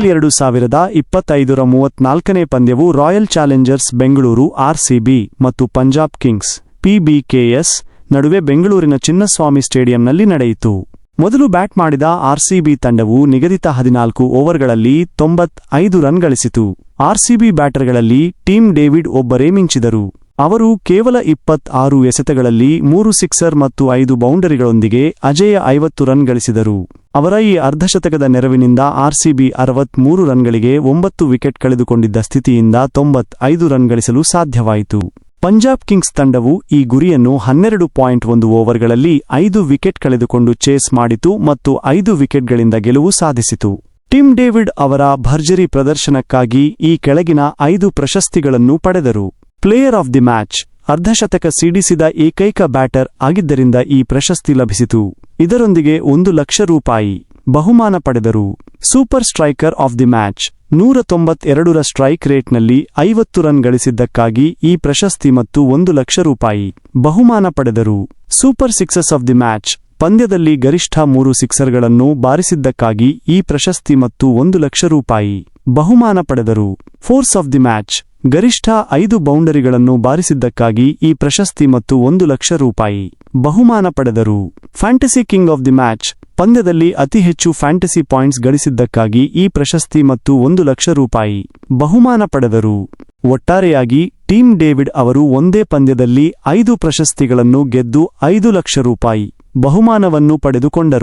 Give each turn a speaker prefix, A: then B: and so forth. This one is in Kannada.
A: IPL 2025 34ನೇ ಪಂದ್ಯವು ರಾಯಲ್ ಚಾಲೆಂಜರ್ಸ್ ಬೆಂಗಳೂರು RCB ಮತ್ತು ಪಂಜಾಬ್ ಕಿಂಗ್ಸ್ PBKS ನಡುವೆ ಬೆಂಗಳೂರಿನ ಚಿನ್ನಸ್ವಾಮಿ ಸ್ಟೇಡಿಯಂನಲ್ಲಿ ನಡೆಯಿತು. ಮೊದಲು ಬ್ಯಾಟ್ ಮಾಡಿದ RCB ತಂಡವು ನಿಗದಿತ 14 ಓವರ್ಗಳಲ್ಲಿ 95 ರನ್ ಗಳಿಸಿತು. RCB ಬ್ಯಾಟರ್ಗಳಲ್ಲಿ ಟಿಮ್ ಡೇವಿಡ್ ಒಬ್ಬರೇ ಮಿಂಚಿದರು. ಅವರು ಕೇವಲ 26 ಎಸೆತಗಳಲ್ಲಿ 3 ಸಿಕ್ಸರ್ ಮತ್ತು 5 ಬೌಂಡರಿಗಳೊಂದಿಗೆ ಅಜೇಯ 50 ರನ್ ಗಳಿಸಿದರು. ಅವರ ಈ ಅರ್ಧಶತಕದ ನೆರವಿನಿಂದ RCB 63 ರನ್ಗಳಿಗೆ 9 ವಿಕೆಟ್ ಕಳೆದುಕೊಂಡಿದ್ದ ಸ್ಥಿತಿಯಿಂದ 95 ರನ್ ಗಳಿಸಲು ಸಾಧ್ಯವಾಯಿತು. ಪಂಜಾಬ್ ಕಿಂಗ್ಸ್ ತಂಡವು ಈ ಗುರಿಯನ್ನು 12.1 ಓವರ್ಗಳಲ್ಲಿ 5 ವಿಕೆಟ್ ಕಳೆದುಕೊಂಡು ಚೇಸ್ ಮಾಡಿತು ಮತ್ತು 5 ವಿಕೆಟ್ಗಳಿಂದ ಗೆಲುವು ಸಾಧಿಸಿತು. ಟಿಮ್ ಡೇವಿಡ್ ಅವರ ಭರ್ಜರಿ ಪ್ರದರ್ಶನಕ್ಕಾಗಿ ಈ ಕೆಳಗಿನ 5 ಪ್ರಶಸ್ತಿಗಳನ್ನು ಪಡೆದರು. ಪ್ಲೇಯರ್ ಆಫ್ ದಿ ಮ್ಯಾಚ್, ಅರ್ಧಶತಕ ಸಿಡಿಸಿದ ಏಕೈಕ ಬ್ಯಾಟರ್ ಆಗಿದ್ದರಿಂದ ಈ ಪ್ರಶಸ್ತಿ ಲಭಿಸಿತು. ಇದರೊಂದಿಗೆ ₹1,00,000 ಬಹುಮಾನ ಪಡೆದರು. Super striker of the match, 192ರ ಸ್ಟ್ರೈಕ್ ರೇಟ್ನಲ್ಲಿ 50 ರನ್ ಗಳಿಸಿದ್ದಕ್ಕಾಗಿ ಈ ಪ್ರಶಸ್ತಿ ಮತ್ತು ₹1,00,000 ಬಹುಮಾನ ಪಡೆದರು. Super sixes of the match, ಪಂದ್ಯದಲ್ಲಿ ಗರಿಷ್ಠ 3 ಸಿಕ್ಸರ್ಗಳನ್ನು ಬಾರಿಸಿದ್ದಕ್ಕಾಗಿ ಈ ಪ್ರಶಸ್ತಿ ಮತ್ತು ₹1,00,000 ಬಹುಮಾನ ಪಡೆದರು. ಫೋರ್ಸ್ ಆಫ್ ದಿ ಮ್ಯಾಚ್, ಗರಿಷ್ಠ 5 ಬೌಂಡರಿಗಳನ್ನು ಬಾರಿಸಿದ್ದಕ್ಕಾಗಿ ಈ ಪ್ರಶಸ್ತಿ ಮತ್ತು ₹1,00,000 ಬಹುಮಾನ ಪಡೆದರು. Fantasy king of the match, ಪಂದ್ಯದಲ್ಲಿ ಅತಿ ಹೆಚ್ಚು ಫ್ಯಾಂಟಸಿ ಪಾಯಿಂಟ್ಸ್ ಗಳಿಸಿದ್ದಕ್ಕಾಗಿ ಈ ಪ್ರಶಸ್ತಿ ಮತ್ತು ₹1,00,000 ಬಹುಮಾನ ಪಡೆದರು. ಒಟ್ಟಾರೆಯಾಗಿ ಟಿಮ್ ಡೇವಿಡ್ ಅವರು ಒಂದೇ ಪಂದ್ಯದಲ್ಲಿ 5 ಪ್ರಶಸ್ತಿಗಳನ್ನು ಗೆದ್ದು ₹5,00,000 ಬಹುಮಾನವನ್ನು ಪಡೆದುಕೊಂಡರು.